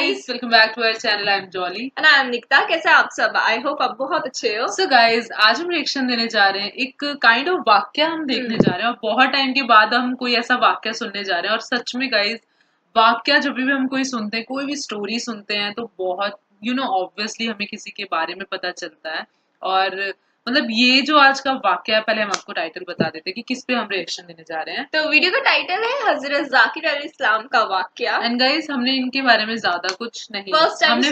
guys, welcome back to our channel. I'm Jolly and I'm Nikta. कैसे आप सब? I hope आप बहुत अच्छे हो. So guys, आज हम रिएक्शन देने जा रहे हैं. एक काइंड ऑफ वाक्या हम देखने जा रहे हैं और बहुत टाइम के बाद हम कोई ऐसा वाक्या सुनने जा रहे हैं. और सच में गाइज वाक्या जब भी हम कोई सुनते हैं, कोई भी स्टोरी सुनते हैं तो बहुत ऑब्वियसली हमें किसी के बारे में पता चलता है. और मतलब ये जो आज का वाक्य है, पहले हम आपको टाइटल बता देते हैं कि किस पे हम रिएक्शन देने जा रहे हैं. तो वीडियो का टाइटल है हजरत जाकिर अलैहिस्सलाम का वाक्या. एंड गाइस हमने इनके बारे में ज्यादा कुछ नहीं, हमने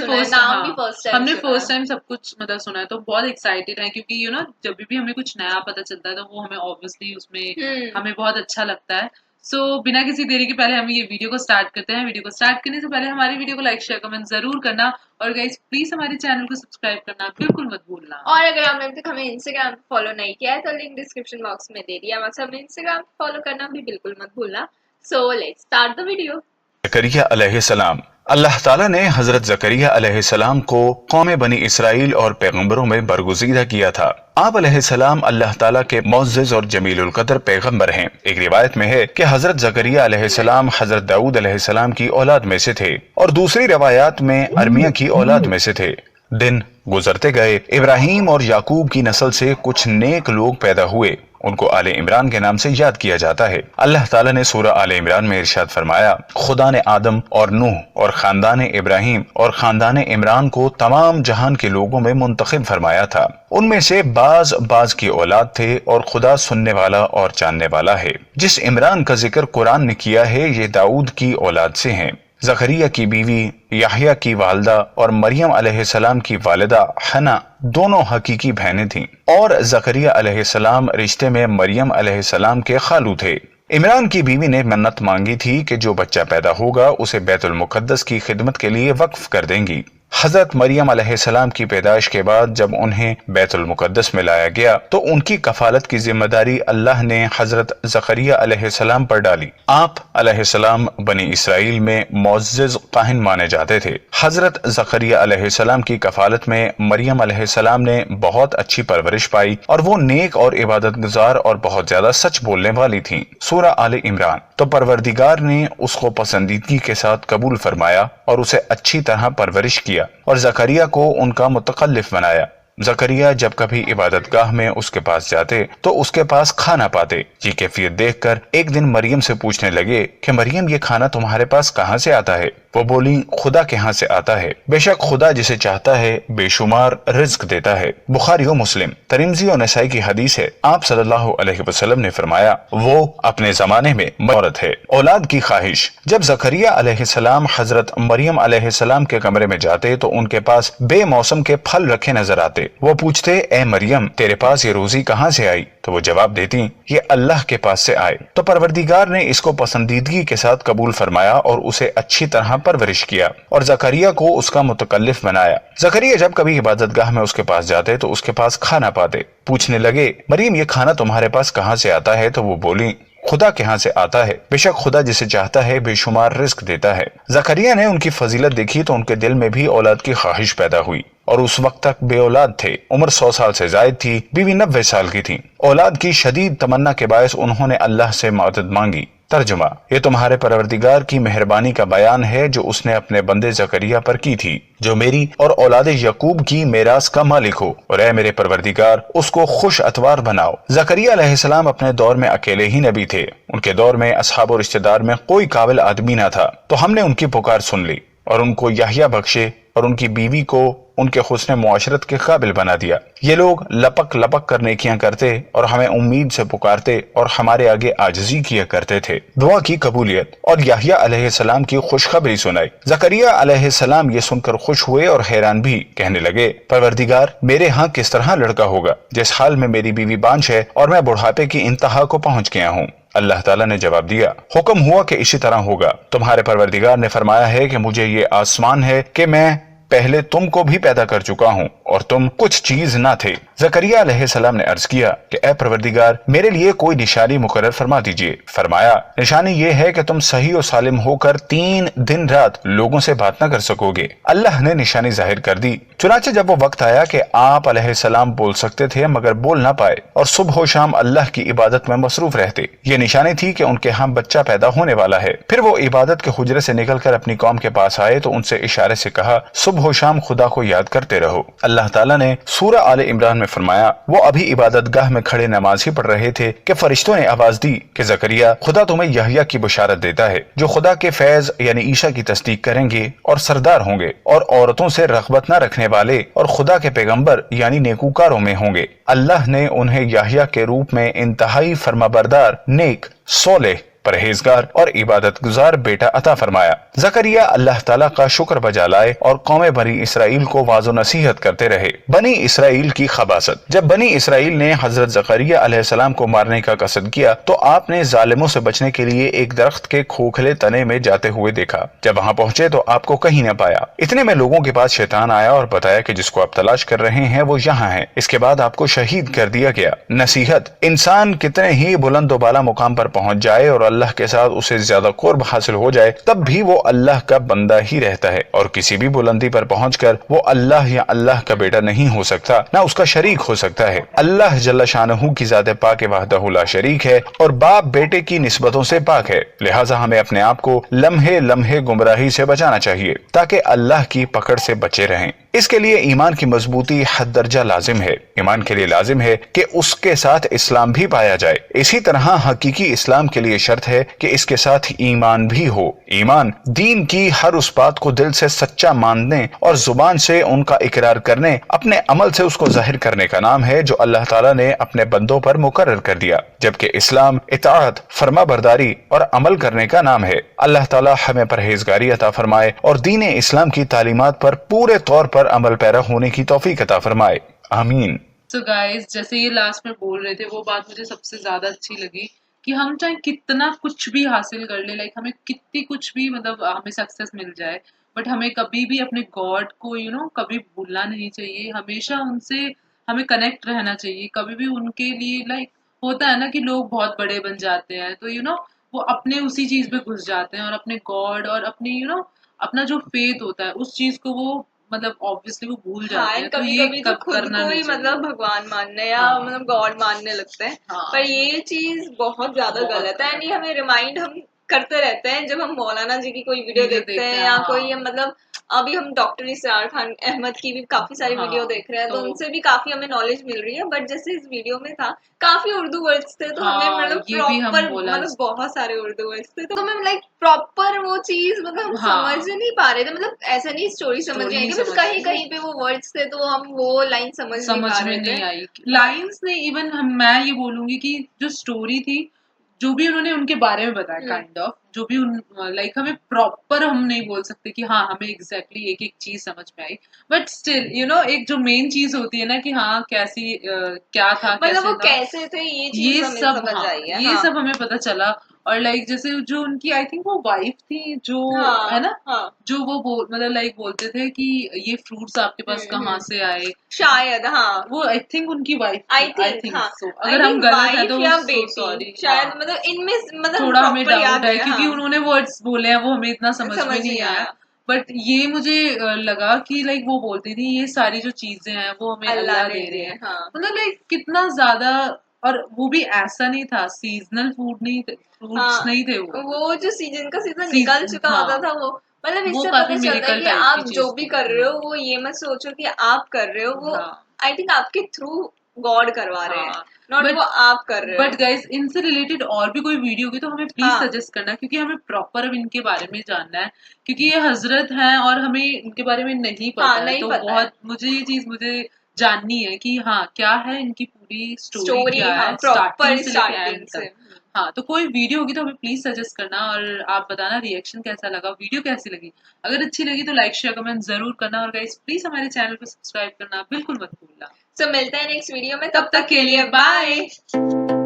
फर्स्ट टाइम सब कुछ मतलब सुना है, तो बहुत एक्साइटेड है क्योंकि जब भी हमें कुछ नया पता चलता है तो वो हमें ऑब्वियसली उसमें हमें बहुत अच्छा लगता है. सो बिना किसी देरी के पहले हम ये वीडियो को स्टार्ट करते हैं. वीडियो को स्टार्ट करने से पहले हमारी वीडियो को लाइक शेयर कमेंट जरूर करना और गाइस प्लीज हमारे चैनल को सब्सक्राइब करना बिल्कुल मत भूलना. और अगर आपने अभी तक हमें इंस्टाग्राम पे फॉलो नहीं किया है तो लिंक डिस्क्रिप्शन बॉक्स में दे दिया. बस हमें इंस्टाग्राम पे फॉलो करना भी बिल्कुल मत भूलना. So let's start the video. Zakaria अलैहिस्सलाम. अल्लाह ताला ने हजरत ज़करिया अलैहिस्सलाम को कौम बनी इसराइल और पैगंबरों में बरगुज़ीदा किया था. आप अलैहिस्सलाम अल्लाह ताला के मुअज़्ज़ज़ और जमीलुल क़द्र पैगंबर हैं. एक रिवायत में है कि हजरत ज़करिया अलैहिस्सलाम हजरत दाऊद अलैहिस्सलाम की औलाद में से थे और दूसरी रिवायात में अरमिया की औलाद में से थे. दिन गुजरते गए. इब्राहिम और याकूब की नस्ल से कुछ नेक लोग पैदा हुए. उनको आले इमरान के नाम से याद किया जाता है. अल्लाह ताला ने सूरह आले इमरान में इरशाद फरमाया, खुदा ने आदम और नूह और खानदान इब्राहिम और खानदान इमरान को तमाम जहान के लोगों में मुंतखब फरमाया था. उनमें से बाज की औलाद थे और खुदा सुनने वाला और जानने वाला है. जिस इमरान का जिक्र कुरान ने किया है ये दाऊद की औलाद से हैं. ज़करिया की बीवी, याहिया की वालदा और मरियम अलैहिस्सलाम की वालिदा हना दोनों हकीकी बहनें थीं और ज़करिया अलैहिस्सलाम रिश्ते में मरियम अलैहिस्सलाम के खालू थे. इमरान की बीवी ने मन्नत मांगी थी कि जो बच्चा पैदा होगा उसे बैतुल मुक़द्दस की खिदमत के लिए वक्फ कर देंगी. हजरत मरियम अलैहिस्सलाम की पैदाइश के बाद जब उन्हें बैतुल मुक़द्दस में लाया गया तो उनकी कफालत की जिम्मेदारी अल्लाह ने हजरत ज़करिया अलैहिस्सलाम पर डाली. आप अलैहिस्सलाम बनी इसराइल में मुअज़्ज़ज़ काहिन माने जाते थे. हजरत ज़करिया अलैहिस्सलाम की कफालत में मरियम अलैहिस्सलाम ने बहुत अच्छी परवरिश पाई और वो नेक और इबादत गुजार और बहुत ज्यादा सच बोलने वाली थी. सूरह आले इमरान. तो परवरदिगार ने उसको पसंदीदगी के साथ कबूल फरमाया और उसे अच्छी तरह परवरिश किया और ज़करिया को उनका मुतकल्लिफ बनाया. ज़करिया जब कभी इबादतगाह में उसके पास जाते तो उसके पास खाना पाते. ये कैफियत देखकर एक दिन मरियम से पूछने लगे कि मरियम ये खाना तुम्हारे पास कहाँ से आता है? वो बोली, खुदा के यहाँ से आता है. बेशक खुदा जिसे चाहता है बेशुमार रिज्क देता है. बुखारी और मुस्लिम, तिरमिज़ी और नसाई की हदीस है. आप सल्लल्लाहु अलैहि वसल्लम ने फरमाया, वो अपने जमाने में औरत है. औलाद की ख्वाहिश. जब ज़करिया अलैहिस्सलाम हजरत मरियम अलैहिस्सलाम के कमरे में जाते तो उनके पास बेमौसम के फल रखे नजर आते. वो पूछते, ए मरियम तेरे पास ये रोजी कहाँ से आई? तो वो जवाब देती, ये अल्लाह के पास से आए. तो परवरदिगार ने इसको पसंदीदगी के साथ कबूल फरमाया और उसे अच्छी तरह परवरिश किया और ज़करिया को उसका मुतकल्लिफ बनाया. ज़करिया जब कभी इबादतगाह में उसके पास जाते तो उसके पास खाना पाते. पूछने लगे, मरियम ये खाना तुम्हारे पास कहाँ से आता है? तो वो बोली, खुदा के यहाँ से आता है. बेशक खुदा जिसे चाहता है बेशुमार रिस्क देता है. ज़करिया ने उनकी फजीलत देखी तो उनके दिल में भी औलाद की ख्वाहिश पैदा हुई और उस वक्त तक बे औलाद थे. उम्र 100 साल से जायद थी. बीवी 90 साल की थी. औलाद की शदीद तमन्ना के बायस उन्होंने अल्लाह से मदद मांगी. तर्जुमा, ये तुम्हारे परवरदिगार की मेहरबानी का बयान है जो उसने अपने बंदे ज़करिया पर की थी, जो मेरी और औलाद यकूब की मेरास का मालिक हो, और ऐ मेरे परवरदिगार उसको खुश अतवार बनाओ. ज़करिया अलैहिस्सलाम अपने दौर में अकेले ही नबी थे. उनके दौर में असहाब और रिश्तेदार में कोई काबिल आदमी न था. तो हमने उनकी पुकार सुन ली और उनको याहिया बख्शे और उनकी बीवी को उनके हुस्न मुआशरत के काबिल बना दिया. ये लोग लपक लपक कर नेकियां करते और हमें उम्मीद से पुकारते और हमारे आगे आजिज़ी किया करते थे. दुआ की कबूलियत और याहिया अलैहिस्सलाम की खुशखबरी सुनाई. ज़करिया अलैहिस्सलाम ये सुनकर खुश हुए और हैरान भी. कहने लगे, परवरदिगार मेरे यहाँ किस तरह लड़का होगा जिस हाल में मेरी बीवी बांझ है और मैं बुढ़ापे की इंतहा को पहुंच गया हूँ. अल्लाह ताला ने जवाब दिया, हुक्म हुआ कि इसी तरह होगा. तुम्हारे परवरदिगार ने फरमाया है कि मुझे ये आसमान है कि मैं पहले तुमको भी पैदा कर चुका हूँ और तुम कुछ चीज ना थे. ज़करिया अलैहिस्सलाम ने अर्ज किया कि ए परवरदिगार मेरे लिए कोई निशानी मुकर्रर फरमा दीजिए. फरमाया, निशानी ये है कि तुम सही और सालिम होकर 3 दिन रात लोगों से बात न कर सकोगे. अल्लाह ने निशानी जाहिर कर दी चुनाचे जब वो वक्त आया कि आप अलैहिस्सलाम बोल सकते थे मगर बोल ना पाए और सुबह व शाम अल्लाह की इबादत में मसरूफ रहते, ये निशानी थी कि उनके यहाँ बच्चा पैदा होने वाला है। फिर वो इबादत के हुजरे से निकलकर अपनी कौम के पास आए तो उनसे इशारे से कहा, सुबह व शाम खुदा को याद करते रहो। अल्लाह ताला ने सूरह आले इमरान में फरमाया, वो अभी इबादतगाह में खड़े नमाज ही पढ़ रहे थे कि फरिश्तों ने आवाज दी कि जकरिया, खुदा तुम्हें यहया की बशारत देता है जो खुदा के फैज यानी ईशा की तस्दीक करेंगे और सरदार होंगे और औरतों से रग़बत न रखने वाले और खुदा के पैगंबर यानी नेकूकारों में होंगे। अल्लाह ने उन्हें याहिया के रूप में इंतहाई फरमाबरदार, नेक, सोलेह, परहेजगार और इबादत गुजार बेटा अता फरमाया। जकरिया अल्लाह ताला का शुक्र बजा लाए और कौम बनी इसराइल को वाजो नसीहत करते रहे। बनी इसराइल की खबासत। जब बनी इसराइल ने हजरत जकरिया अलैहिस्सलाम को मारने का कसद किया तो आपने जालिमों से बचने के लिए एक दरख्त के खोखले तने में जाते हुए देखा। जब वहां पहुंचे तो आपको कहीं न पाया। इतने में लोगों के पास शैतान आया और बताया कि जिसको आप तलाश कर रहे हैं वो यहाँ है। इसके बाद आपको शहीद कर दिया गया। नसीहत। इंसान कितने ही बुलंद बाला मुकाम पर पहुंच जाए और अल्लाह के साथ उसे ज्यादा कुर्ब हासिल हो जाए तब भी वो अल्लाह का बंदा ही रहता है और किसी भी बुलंदी पर पहुंचकर वो अल्लाह या अल्लाह का बेटा नहीं हो सकता, ना उसका शरीक हो सकता है। अल्लाह जल्ल शानहू की ज़ात पाक वहदहू ला शरीक है और बाप बेटे की निस्बतों से पाक है। लिहाजा हमें अपने आप को लम्हे लम्हे गुमराही से बचाना चाहिए ताकि अल्लाह की पकड़ से बचे रहें। इसके लिए ईमान की मजबूती हद दर्जा लाजिम है। ईमान के लिए लाजिम है कि उसके साथ इस्लाम भी पाया जाए। इसी तरह हकीकी इस्लाम के लिए शर्त है कि इसके साथ ईमान भी हो। ईमान दीन की हर उस बात को दिल से सच्चा मानने और जुबान से उनका इकरार करने, अपने अमल से उसको जाहिर करने का नाम है जो अल्लाह ताला ने अपने बंदों पर मुकर्रर कर दिया, जबकि इस्लाम इताअत, फर्माबरदारी और अमल करने का नाम है। अल्लाह ताला हमें परहेजगारी अता फरमाए और दीन इस्लाम की तालीमात पर पूरे तौर पर अमल पैरा होने की तौफीक अता फरमाए। आमीन। तो गाइस, जैसे ये लास्ट में बोल रहे थे वो बात मुझे सबसे ज्यादा अच्छी लगी कि हम चाहे कितना कुछ भी हासिल कर ले, लाइक हमें कितनी कुछ भी मतलब हमें सक्सेस मिल जाए, बट हमें कभी भी अपने गॉड को कभी भूलना नहीं चाहिए। हमेशा उनसे हमें कनेक्ट रहना चाहिए। कभी भी उनके लिए लाइक होता है ना कि लोग बहुत बड़े बन जाते हैं तो वो अपने उसी चीज पे घुस जाते हैं और अपने गॉड और अपनी अपना जो फेथ होता है उस चीज को वो मतलब ऑब्वियसली वो भूल हाँ, जाते हैं। तो कभी ये कभी तो कब खुद करना को नहीं ही चाहिए। मतलब भगवान मानने या हाँ। मतलब गॉड मानने लगते हैं। हाँ। पर ये चीज बहुत ज्यादा बहुत गलत है। गलत यानी हमें रिमाइंड हम करते रहते हैं जब हम मौलाना जी की कोई वीडियो देखते हैं या हाँ। कोई मतलब अभी हम डॉक्टर इसरार खान अहमद की भी काफी सारी हाँ, वीडियो देख रहे हैं तो तो उनसे भी काफी हमें नॉलेज मिल रही है। बट जैसे इस वीडियो में था काफी उर्दू वर्ड्स थे तो हमें हाँ, मतलब ये भी हम प्रॉपर बोला मतलब बहुत सारे उर्दू वर्ड्स थे तो हमें लाइक प्रॉपर वो चीज मतलब हम हाँ। समझ नहीं पा रहे थे। मतलब ऐसा नहीं स्टोरी समझ स्टोरी नहीं आई नहीं थी, बस समझ कहीं आई। कहीं पे वो वर्ड्स थे तो हम वो लाइन समझ नहीं समझ पा में रहे थे। नहीं आई लाइंस ने। इवन मैं ये बोलूंगी कि जो स्टोरी थी, जो भी उन्होंने उनके बारे में बताया काइंड ऑफ, जो भी उन लाइक हमें प्रॉपर हम नहीं बोल सकते कि हाँ हमें एग्जैक्टली एक एक चीज समझ में आई, बट स्टिल एक जो मेन चीज होती है ना कि हाँ कैसी क्या था, मतलब कैसे वो था, कैसे थे ये चीज ये हमें सब समझ हाँ आई है। ये हाँ। सब हमें पता चला। और लाइक जैसे जो उनकी आई थिंक वो वाइफ थी जो हाँ, है ना, हाँ। जो वो मतलब लाइक बोलते थे कि ये फ्रूट्स आपके पास कहाँ से आए, शायद हाँ वो आई थिंक उनकी वाइफ आई थिंक हाँ सो। आई अगर हम थिंक गलत है वाइफ तो या सो बेटी सॉरी। शायद हाँ, मतलब इनमें मतलब थोड़ा हमें प्रॉपर डाउट याद है है। क्योंकि हाँ। उन्होंने वर्ड्स बोले हैं वो हमें इतना समझ में नहीं आया। बट ये मुझे लगा कि लाइक वो बोलती थी ये सारी जो चीजें हैं वो हमें अल्लाह ने दे रहे दिए, हैं। हाँ। मतलब लाइक कितना ज्यादा, और वो भी ऐसा नहीं था सीजनल फूड नहीं थे, फ्रूट्स हाँ, नहीं थे वो जो सीजन का सीजन निकल सीजन चुका हाँ, होता था वो मतलब वो इससे काफी पता चलता है मिरेकल कि टाइप आप की जो चीज भी थी। कर रहे हो वो ये मत सोचो कि आप कर रहे हो, वो हाँ। आई थिंक आपके थ्रू गॉड करवा रहे हैं, हाँ, नॉट वो आप कर रहे हो। बट गाइस इनसे रिलेटेड और भी कोई वीडियो होगी तो हमें प्लीज हाँ। सजेस्ट करना, क्योंकि हमें प्रॉपर अब इनके बारे में जानना है, क्योंकि ये हजरत हैं और हमें इनके बारे में नहीं पता हाँ, है। नहीं तो पता बहुत मुझे ये चीज मुझे जाननी है कि हाँ क्या है इनकी पूरी स्टोरी क्या हाँ है प्रॉपर स्टार्टिंग से लेके स्टार्टिंग एंड से। तक। हाँ, तो कोई वीडियो होगी तो हमें प्लीज सजेस्ट करना और आप बताना रिएक्शन कैसा लगा, वीडियो कैसी लगी। अगर अच्छी लगी तो लाइक शेयर कमेंट जरूर करना और गाइस प्लीज हमारे चैनल को सब्सक्राइब करना बिल्कुल मत भूलना। तो मिलते हैं नेक्स्ट वीडियो में, तब तक के लिए बाय।